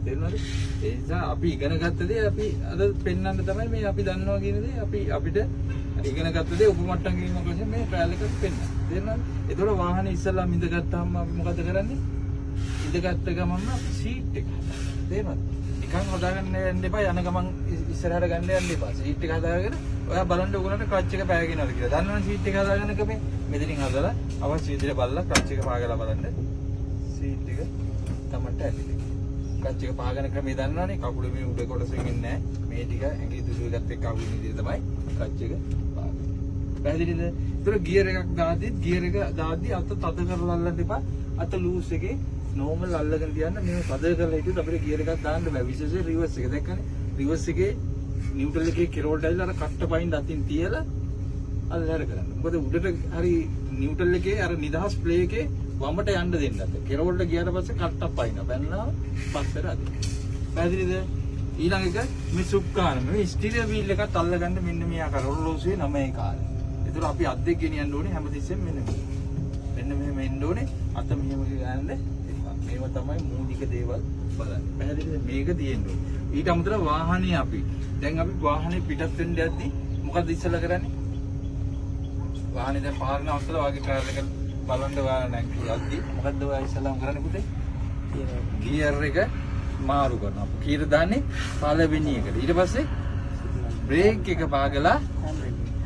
තේරුණාද? ඒ නිසා අපි ඉගෙන ගත්ත දේ අපි අද පෙන්වන්න තමයි මේ අපි දන්නවා කියන දේ අපි අපිට ඉගෙන ගත්ත දේ උපමට්ටම් කිරීමක් වශයෙන් මේ ට්‍රයල් එකක් පෙන්වන්න. තේරුණාද? ඒතකොට වාහනේ ඉස්සල්ලාම ඉඳගත්තාම අපි මොකද කරන්නේ? ඉඳගත්ත ගමන්ම අපි සීට් එක හදාගන්න. තේරුණාද? නිකන් හදාගන්න යන්න එපා. යන ගමන් ඉස්සරහට ගන්න යන්න එපා. සීට් එක හදාගෙන ඔයා බලන්න ඕගොල්ලන්ට ක්ලච් එක පෑගෙනවද කියලා. දන්නවනේ සීට් එක හදාගන්න කමේ. මෙතනින් හදලා අවශ්‍ය විදිහට බලලා ක්ලච් එක පාගලා බලන්න. සීට් එක තමන්ට ඇතිලි. ක්ලච් එක පාගන ක්‍රමය දන්නවනේ. කකුල මේ උඩ කොටසෙන් ඉන්නේ නැහැ. මේ ටික ඇඟිලි දුරු එකත් එක්ක අහු වෙන විදිහට තමයි ක්ලච් එක පාගන්නේ. පැහැදිලිද? ඒතර ගියර් එකක් දාද්දි අත තද කරලා අල්ලන්න එපා. අත ලූස් එකේ නෝමල් අල්ලගෙන තියන්න. මේ තද කරලා හිටියොත් අපිට ගියර් එකක් දාන්න බෑ. විශේෂයෙන් රිවර්ස් එක. දැක්කනේ? රිවර්ස් එකේ නියුට්‍රල් එකේ කෙරෝල්ට ඇවිල්ලා අර කට්ට පයින් අතින් තියලා අල්ලහැර කරන්න. මොකද උඩට හරි නියුට්‍රල් එකේ අර නිදහස් ප්ලේ එකේ වමට යන්න දෙන්නත්. කෙරෝල්ට ගියාට පස්සේ කට්ටක් පයින්. බැලනවා පස්සට අදින්න. පැහැදිලිද? ඊළඟ එක මේ සුප්කාන මේ ස්ටිරියෝ වීල් එකත් අල්ලගන්න මෙන්න මේ ආකාර ඔරලෝසුවේ 9 කාලේ. ඒතර අපි අත් දෙක ගෙනියන්න ඕනේ හැමතිස්සෙම මෙන්න මෙහෙම එන්න ඕනේ. අත මෙහෙම ගන්න එපා. මේව තමයි මූලික දේවල් බලන්න. පැහැදිලිද? මේක තියෙන්න ඕනේ. ඊට අමතරව වාහනේ අපි දැන් අපි වාහනේ පිටත් වෙන්න යද්දි මොකද ඉස්සලා කරන්නේ? වාහනේ දැන් පාරන අවස්ථාවේ වාගේ කාර් එක බලන්න ඔයා නැග්ගියද්දි මොකද්ද ඔයා ඉස්සලාම කරන්නේ පුතේ? ගියර් එක මාරු කරනවා. කීර දාන්නේ පළවෙනි එකට. ඊට පස්සේ බ්‍රේක් එක පාගලා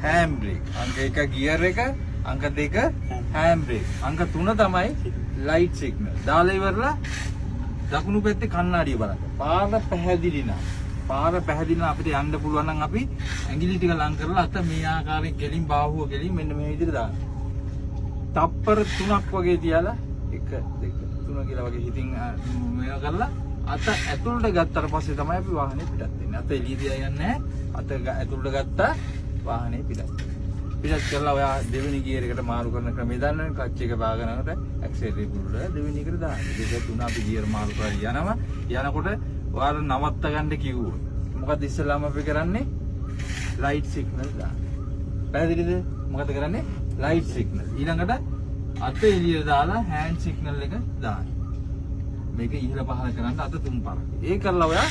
හෑම් බ්‍රේක්. අංක 1 ගියර් එක, අංක 2 හෑම් බ්‍රේක්. අංක 3 තමයි ලයිට් සිග්නල්. දාලා ඉවරලා දකුණු පැත්තේ කණ්ණාඩිය බලන්න. පාර පැහැදිලි නම් අපිට යන්න පුළුවන් නම් අපි ඇඟිලි ටික ලං කරලා අත මේ ආකාරයෙන් ගෙලින් බාහුව ගෙලින් මෙන්න මේ විදිහට දාන්න. තප්පර 3ක් වගේ තියලා 1 2 3 කියලා වගේ හිතින් මේවා කරලා අත ඇතුළට ගත්තට පස්සේ තමයි අපි වාහනේ පිටත් වෙන්නේ. අත එළිය දිහා යන්නේ නැහැ. අත ඇතුළට ගත්තා වාහනේ පිටත්. පිටත් කරලා ඔයා දෙවෙනි ගියර් එකට මාරු කරන ක්‍රමය දන්නවනේ. ක්ලච් එක බාගෙනනකොට ඇක්සලරේටර් උඩ දෙවෙනි එකට දාන්න. දෙක තුන අපි ගියර් මාරු කරලා යනකොට ඔයාලා නවත්ත ගන්න කිව්වොත් මොකද ඉස්සෙල්ලාම අපි කරන්නේ? ලයිට් සිග්නල් දාන්න. පැහැදිලිද? මොකද කරන්නේ? Light signal. ඊළඟට අත එළියට දාලා හෑන්ඩ් සිග්නල් එක දාන්න. මේක ඉහළ පහළ කරන්න අත 3 පාරක්. ඒ කරලා ඔයා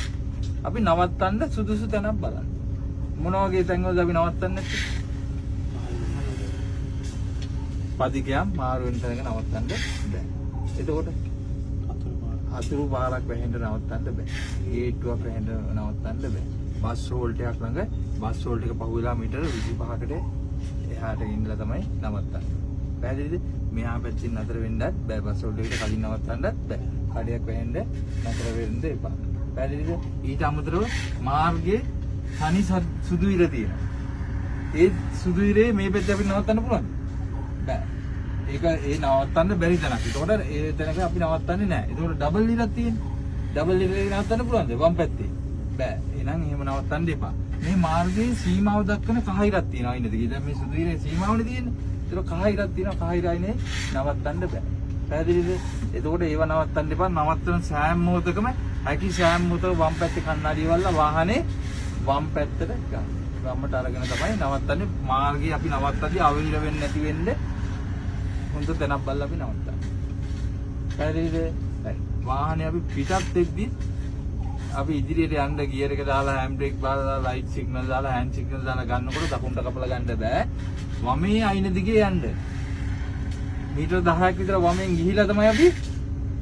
අපි නවත්තන්න සුදුසු තැනක් බලන්න. මොන වගේ තැන්වලද අපි නවත්තන්නේ නැත්තේ? පදිකයන් මාරු වෙන තැනක නවත්තන්න බෑ. එතකොට අතුරු පාරක් වැහෙන්න නවත්තන්න බෑ. ගේට්ටුවක් වැහෙන්න නවත්තන්න බෑ. බස් හෝල්ට් එකක් ළඟ බස් හෝල්ට් එක පහුවෙලා මීටර 25කට එහාට ඉන්නලා තමයි නවත්තන්නේ. පැහැදිලිද? මෙහා පැත්තෙන් නතර වෙන්නත් බෑ. බස් හෝල්ට් එකට කලින් නවත්තන්නත් බෑ. කඩයක් වැහෙන්න නතර වෙන්න එපා. පැහැදිලිද? ඊට අමතරව මාර්ගයේ තනි සුදු ඉර තියෙනවා. ඒ සුදු ඉරේ මේ පැත්තේ අපිට නවත්තන්න පුළුවන්ද? බෑ. ඒක ඒ නවත්තන්න බැරි තැනක්. ඒකට ඒ තැනක අපි නවත්තන්නේ නැහැ. ඒකට ඩබල් ඉරක් තියෙනවා. ඩබල් ඉරේ නවත්තන්න පුළුවන්ද? වම් පැත්තේ. බෑ. එහෙනම් එහෙම නවත්තන්න එපා. මේ මාර්ගයේ සීමාව දක්වන කහ ඉරක් තියෙනවා ඉන්නද? දැන් මේ සුදු ඉරේ සීමාවනේ තියෙන්නේ. ඒක කහ ඉරක් තියෙනවා. කහ ඉරයිනේ නවත්තන්න බෑ. පැහැදිලිද? එතකොට ඒව නවත්තන්න එපා. නවත්තන සෑම මොහොතකම හැකි සෑම මොහොතක වම් පැත්තේ කණ්ණාඩිය වල්ලා වාහනේ වම් පැත්තට ගන්න. වම්මට අරගෙන තමයි නවත්තන්නේ. මාර්ගයේ අපි නවත්තද්දී අවහිර වෙන්නේ නැති වෙන්න හොඳ තැනක් බලලා අපි නවත්තන්නේ. පැහැදිලිද? වාහනේ අපි පිටත් වෙද්දී අපි ඉදිරියට යන්න ගියර් එක දාලා හෑන්ඩ් බ්‍රේක් දාලා ලයිට් සිග්නල් දාලා හෑන්ඩ් සිග්නල් දාලා ගන්නකොට දකුණට කපලා ගන්න බෑ. වමේ අයින දිගේ යන්න. මීටර 10ක් විතර වමෙන් ගිහිලා තමයි අපි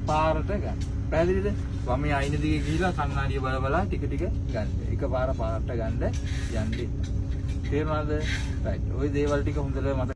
පාරට ගන්න. පැහැදිලිද? වමේ අයින දිගේ ගිහිලා කණ්ණාඩිය බල බලා ටික ටික ගන්න. එකපාර පාරට ගන්න යන්නේ. තේරුණාද? රයිට්. ওই දේවල් ටික හොඳට මතක